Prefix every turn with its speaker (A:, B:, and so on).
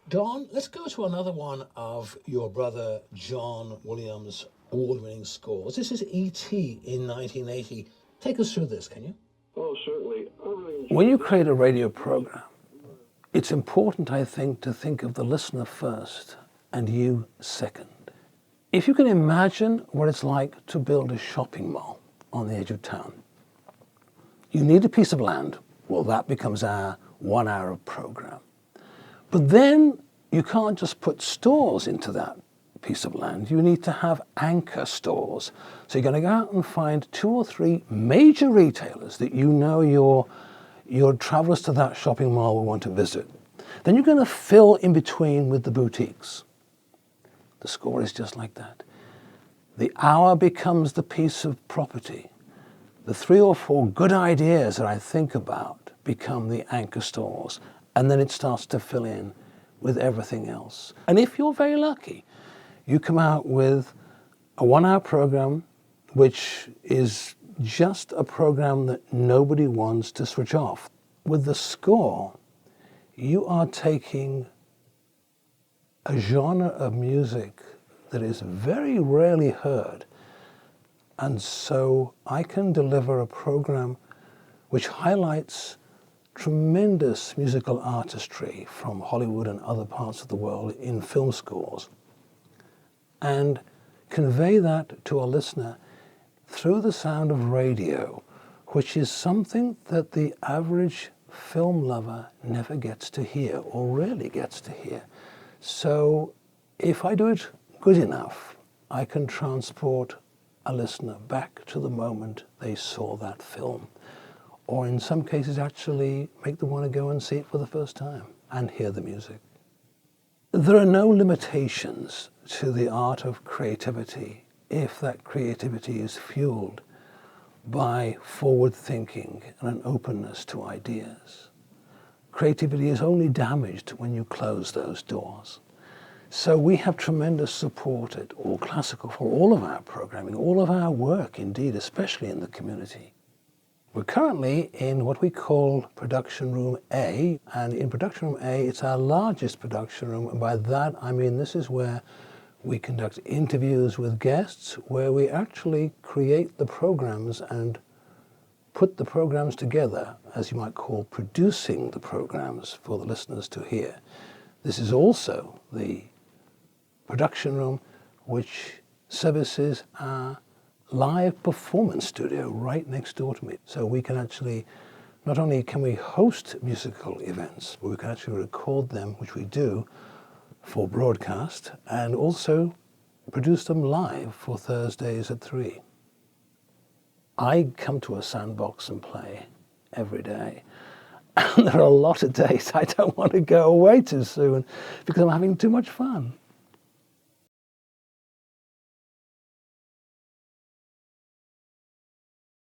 A: Don, let's go to another one of your brother John Williams' award-winning scores. This is E.T. in 1980. Take us through this, can you?
B: Oh, certainly.
C: When you create a radio program, it's important, I think, to think of the listener first and you second. If you can imagine what it's like to build a shopping mall on the edge of town, you need a piece of land. Well, that becomes our 1 hour of program. But then you can't just put stores into that piece of land. You need to have anchor stores. So you're going to go out and find 2 or 3 major retailers that you know your travelers to that shopping mall will want to visit. Then you're going to fill in between with the boutiques. The score is just like that. The hour becomes the piece of property. The 3 or 4 good ideas that I think about become the anchor stores, and then it starts to fill in with everything else. And if you're very lucky, you come out with a 1 hour program which is just a program that nobody wants to switch off. With the score, you are taking a genre of music that is very rarely heard. And so I can deliver a program which highlights tremendous musical artistry from Hollywood and other parts of the world in film scores, and convey that to a listener through the sound of radio, which is something that the average film lover never gets to hear or rarely gets to hear. So if I do it good enough, I can transport a listener back to the moment they saw that film, or in some cases actually make them want to go and see it for the first time and hear the music. There are no limitations to the art of creativity if that creativity is fueled by forward thinking and an openness to ideas. Creativity is only damaged when you close those doors. So we have tremendous support at All Classical for all of our programming, all of our work indeed, especially in the community. We're currently in what we call Production Room A, and in Production Room A, it's our largest production room, and by that I mean this is where we conduct interviews with guests, where we actually create the programs and put the programs together, as you might call producing the programs for the listeners to hear. This is also the production room which services our live performance studio right next door to me. So we can actually, not only can we host musical events, but we can actually record them, which we do, for broadcast, and also produce them live for Thursdays at 3. I come to a sandbox and play every day. And there are a lot of days I don't want to go away too soon because I'm having too much fun.